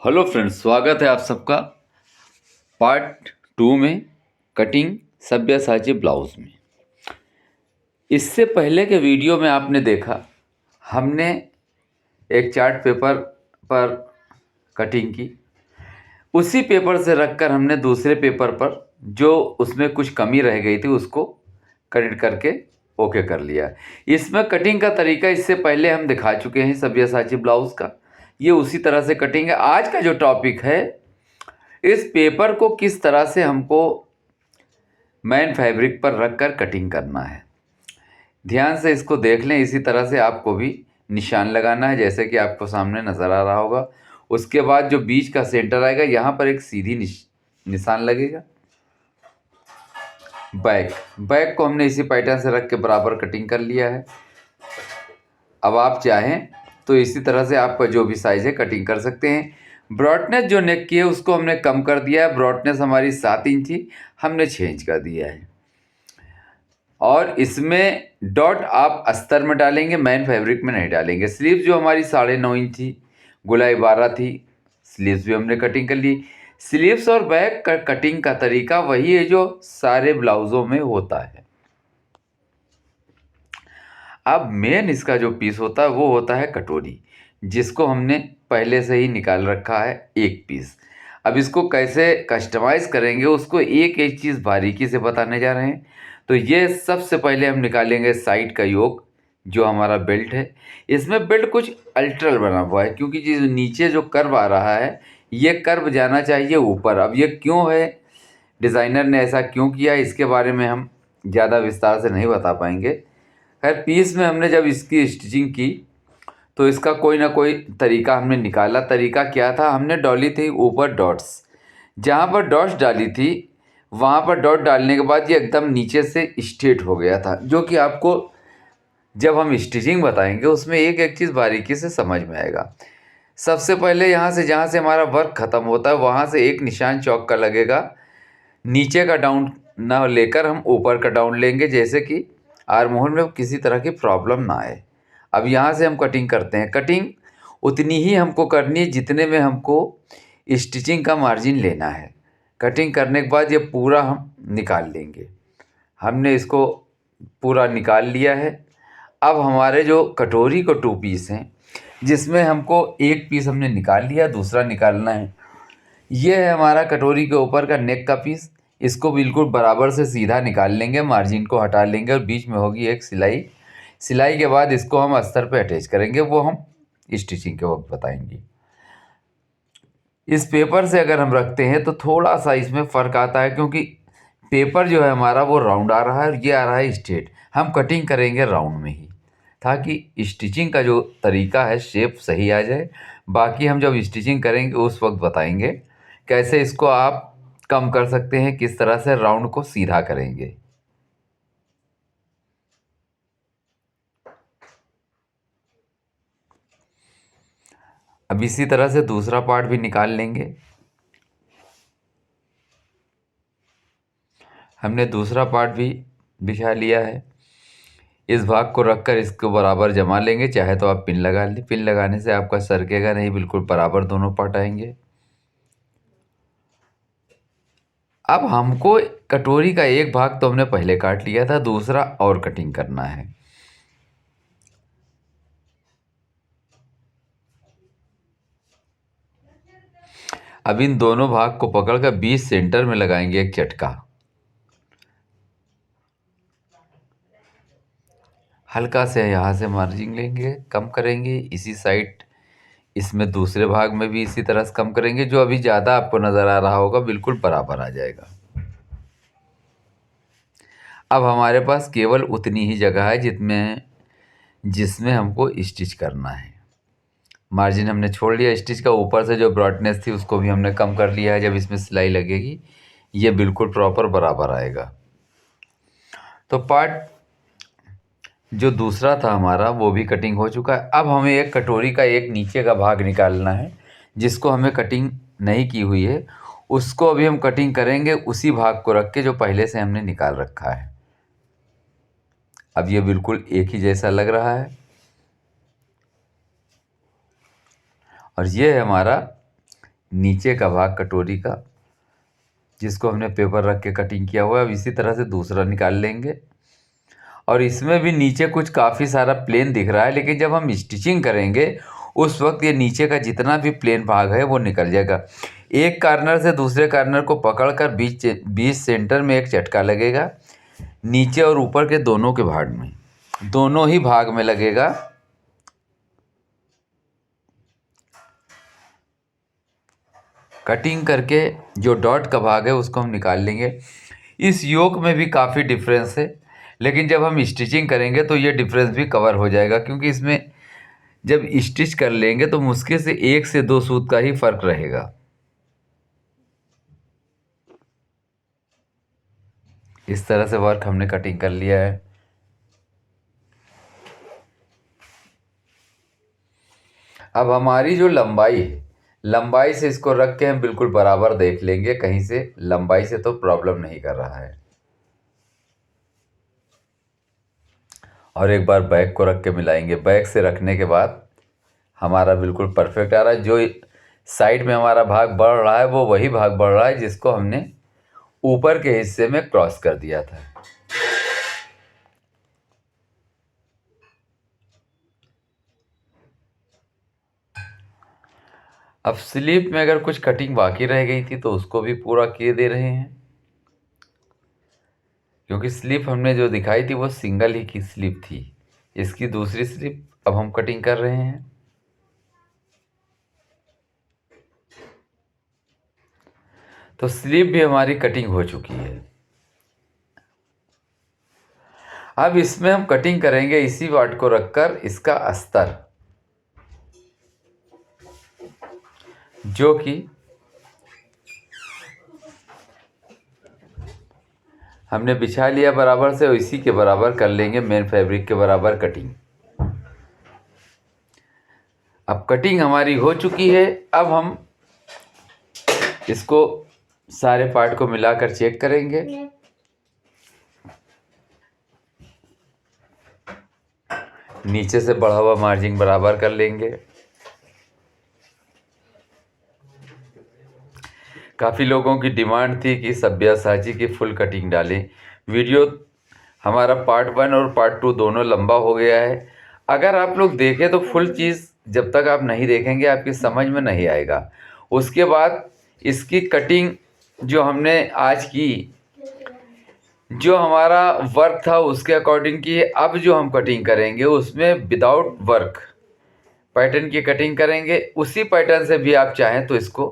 Hello friends, स्वागत है आप सबका पार्ट 2 में कटिंग सब्यसाची ब्लाउज में। इससे पहले के वीडियो में आपने देखा हमने एक चार्ट पेपर पर कटिंग की। उसी पेपर से रखकर हमने दूसरे पेपर पर जो उसमें कुछ कमी रह गई थी उसको कट करके ओके कर लिया। इसमें कटिंग का तरीका इससे पहले हम दिखा चुके हैं सब्यसाची ब्लाउज का। ये उसी तरह से कटिंग है। आज का जो टॉपिक है, इस पेपर को किस तरह से हमको मैन फैब्रिक पर रखकर कटिंग करना है। ध्यान से इसको देख लें। इसी तरह से आपको भी निशान लगाना है, जैसे कि आपको सामने नज़र आ रहा होगा। उसके बाद जो बीच का सेंटर आएगा, यहाँ पर एक सीधी निशान लगेगा। बैक को हमने इसी पैटर्न से रख के बराबर कटिंग कर लिया है। अब आप चाहें तो इसी तरह से आपका जो भी साइज़ है कटिंग कर सकते हैं। ब्रॉडनेस जो नेक की है उसको हमने कम कर दिया है। ब्रॉडनेस हमारी 7 इंच थी, हमने 6 इंच कर दिया है। और इसमें डॉट आप अस्तर में डालेंगे, मैन फैब्रिक में नहीं डालेंगे। स्लीव्स जो हमारी 9.5 इंच थी, गुलाई 12 थी, स्लीव्स भी हमने कटिंग कर ली। स्लीव्स और बैक का कटिंग का तरीका वही है जो सारे ब्लाउज़ों में होता है। अब मेन इसका जो पीस होता है वो होता है कटोरी, जिसको हमने पहले से ही निकाल रखा है एक पीस। अब इसको कैसे कस्टमाइज़ करेंगे उसको एक एक चीज़ बारीकी से बताने जा रहे हैं। तो ये सबसे पहले हम निकालेंगे साइड का योक, जो हमारा बेल्ट है। इसमें बेल्ट कुछ अल्टरल बना हुआ है, क्योंकि जो नीचे जो कर्व आ रहा है ये कर्व जाना चाहिए ऊपर। अब ये क्यों है, डिज़ाइनर ने ऐसा क्यों किया, इसके बारे में हम ज़्यादा विस्तार से नहीं बता पाएंगे। खैर, पीस में हमने जब इसकी स्टिचिंग की तो इसका कोई ना कोई तरीका हमने निकाला। तरीका क्या था, हमने डाली थी ऊपर डॉट्स। जहाँ पर डॉट्स डाली थी वहाँ पर डॉट डालने के बाद ये एकदम नीचे से स्ट्रेट हो गया था, जो कि आपको जब हम स्टिचिंग बताएंगे उसमें एक एक चीज़ बारीकी से समझ में आएगा। सबसे पहले यहाँ से जहाँ से हमारा वर्क ख़त्म होता है वहाँ से एक निशान चौक का लगेगा। नीचे का डाउन ना लेकर हम ऊपर का डाउन लेंगे, जैसे कि आर्म होल में किसी तरह की प्रॉब्लम ना आए। अब यहाँ से हम कटिंग करते हैं। कटिंग उतनी ही हमको करनी है जितने में हमको स्टिचिंग का मार्जिन लेना है। कटिंग करने के बाद ये पूरा हम निकाल लेंगे। हमने इसको पूरा निकाल लिया है। अब हमारे जो कटोरी को 2 पीस हैं, जिसमें हमको एक पीस हमने निकाल लिया, दूसरा निकालना है। ये है हमारा कटोरी के ऊपर का नेक का पीस। इसको बिल्कुल बराबर से सीधा निकाल लेंगे, मार्जिन को हटा लेंगे और बीच में होगी एक सिलाई। सिलाई के बाद इसको हम अस्तर पे अटैच करेंगे, वो हम स्टिचिंग के वक्त बताएंगे। इस पेपर से अगर हम रखते हैं तो थोड़ा सा इसमें फ़र्क आता है, क्योंकि पेपर जो है हमारा वो राउंड आ रहा है और ये आ रहा है स्ट्रेट। हम कटिंग करेंगे राउंड में ही, ताकि स्टिचिंग का जो तरीका है शेप सही आ जाए। बाकी हम जब स्टिचिंग करेंगे उस वक्त बताएंगे कैसे इसको आप कम कर सकते हैं, किस तरह से राउंड को सीधा करेंगे। अब इसी तरह से दूसरा पार्ट भी निकाल लेंगे। हमने दूसरा पार्ट भी बिछा लिया है। इस भाग को रखकर इसको बराबर जमा लेंगे। चाहे तो आप पिन लगा लें, पिन लगाने से आपका सरकेगा नहीं, बिल्कुल बराबर दोनों पार्ट आएंगे। अब हमको कटोरी का एक भाग तो हमने पहले काट लिया था, दूसरा और कटिंग करना है। अब इन दोनों भाग को पकड़कर बीच सेंटर में लगाएंगे एक चटका। हल्का से यहाँ से मार्जिन लेंगे, कम करेंगे। इसी साइड इसमें दूसरे भाग में भी इसी तरह से कम करेंगे। जो अभी ज़्यादा आपको नज़र आ रहा होगा बिल्कुल बराबर आ जाएगा। अब हमारे पास केवल उतनी ही जगह है जिसमें हमको स्टिच करना है। मार्जिन हमने छोड़ लिया। स्टिच का ऊपर से जो ब्रॉडनेस थी उसको भी हमने कम कर लिया है। जब इसमें सिलाई लगेगी ये बिल्कुल प्रॉपर बराबर आएगा। तो पार्ट जो दूसरा था हमारा वो भी कटिंग हो चुका है। अब हमें एक कटोरी का एक नीचे का भाग निकालना है, जिसको हमें कटिंग नहीं की हुई है। उसको अभी हम कटिंग करेंगे उसी भाग को रख के जो पहले से हमने निकाल रखा है। अब ये बिल्कुल एक ही जैसा लग रहा है। और ये है हमारा नीचे का भाग कटोरी का, जिसको हमने पेपर रख के कटिंग किया हुआ है। अब इसी तरह से दूसरा निकाल लेंगे। और इसमें भी नीचे कुछ काफ़ी सारा प्लेन दिख रहा है, लेकिन जब हम स्टिचिंग करेंगे उस वक्त ये नीचे का जितना भी प्लेन भाग है वो निकल जाएगा। एक कार्नर से दूसरे कार्नर को पकड़कर बीच सेंटर में एक चटका लगेगा, नीचे और ऊपर के दोनों के भाग में, दोनों ही भाग में लगेगा। कटिंग करके जो डॉट का भाग है उसको हम निकाल लेंगे। इस योक में भी काफ़ी डिफरेंस है, लेकिन जब हम स्टिचिंग करेंगे तो ये डिफरेंस भी कवर हो जाएगा, क्योंकि इसमें जब स्टिच कर लेंगे तो मुश्किल से 1 से 2 सूत का ही फर्क रहेगा। इस तरह से वर्क हमने कटिंग कर लिया है। अब हमारी जो लंबाई है, लंबाई से इसको रख के हम बिल्कुल बराबर देख लेंगे, कहीं से लंबाई से तो प्रॉब्लम नहीं कर रहा है। और एक बार बैक को रख के मिलाएंगे। बैक से रखने के बाद हमारा बिल्कुल परफेक्ट आ रहा है। जो साइड में हमारा भाग बढ़ रहा है वो वही भाग बढ़ रहा है जिसको हमने ऊपर के हिस्से में क्रॉस कर दिया था। अब स्लीव में अगर कुछ कटिंग बाकी रह गई थी तो उसको भी पूरा किए दे रहे हैं, क्योंकि स्लीव हमने जो दिखाई थी वो सिंगल ही की स्लीव थी। इसकी दूसरी स्लीव अब हम कटिंग कर रहे हैं। तो स्लीव भी हमारी कटिंग हो चुकी है। अब इसमें हम कटिंग करेंगे इसी वाट को रखकर इसका अस्तर, जो कि हमने बिछा लिया बराबर से, और इसी के बराबर कर लेंगे मेन फैब्रिक के बराबर कटिंग। अब कटिंग हमारी हो चुकी है। अब हम इसको सारे पार्ट को मिलाकर चेक करेंगे। नीचे से बढ़ा हुआ मार्जिन बराबर कर लेंगे। काफ़ी लोगों की डिमांड थी कि सब्यासाची की फुल कटिंग डालें। वीडियो हमारा पार्ट 1 और पार्ट 2 दोनों लंबा हो गया है। अगर आप लोग देखें तो फुल चीज़ जब तक आप नहीं देखेंगे आपकी समझ में नहीं आएगा। उसके बाद इसकी कटिंग जो हमने आज की, जो हमारा वर्क था उसके अकॉर्डिंग की, अब जो हम कटिंग करेंगे उसमें विदाउट वर्क पैटर्न की कटिंग करेंगे। उसी पैटर्न से भी आप चाहें तो इसको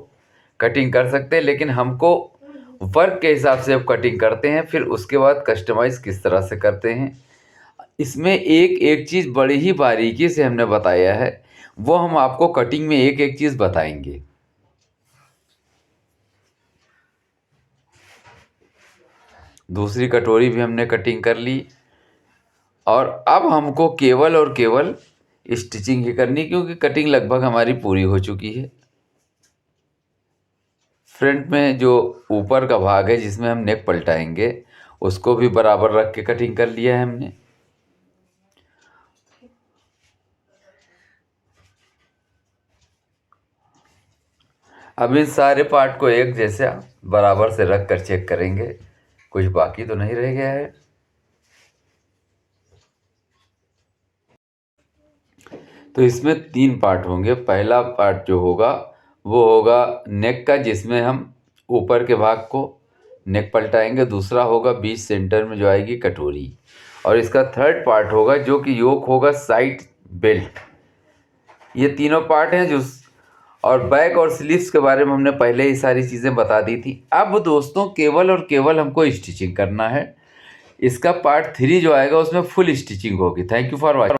कटिंग कर सकते हैं, लेकिन हमको वर्क के हिसाब से अब कटिंग करते हैं, फिर उसके बाद कस्टमाइज़ किस तरह से करते हैं। इसमें एक एक चीज़ बड़ी ही बारीकी से हमने बताया है, वो हम आपको कटिंग में एक एक चीज़ बताएंगे। दूसरी कटोरी भी हमने कटिंग कर ली, और अब हमको केवल और केवल स्टिचिंग ही करनी, क्योंकि कटिंग लगभग हमारी पूरी हो चुकी है। फ्रंट में जो ऊपर का भाग है जिसमें हम नेक पलटाएंगे उसको भी बराबर रख के कटिंग कर लिया है हमने। अब इन सारे पार्ट को एक जैसा बराबर से रख कर चेक करेंगे, कुछ बाकी तो नहीं रह गया है। तो इसमें 3 पार्ट होंगे। पहला पार्ट जो होगा वो होगा नेक का, जिसमें हम ऊपर के भाग को नेक पलटाएंगे। दूसरा होगा बीच सेंटर में जो आएगी कटोरी, और इसका थर्ड पार्ट होगा जो कि योक होगा साइड बेल्ट। ये तीनों पार्ट हैं जो, और बैक और स्लीव्स के बारे में हमने पहले ही सारी चीज़ें बता दी थी। अब दोस्तों केवल और केवल हमको स्टिचिंग करना है। इसका पार्ट 3 जो आएगा उसमें फुल स्टिचिंग होगी। Thank you for watching.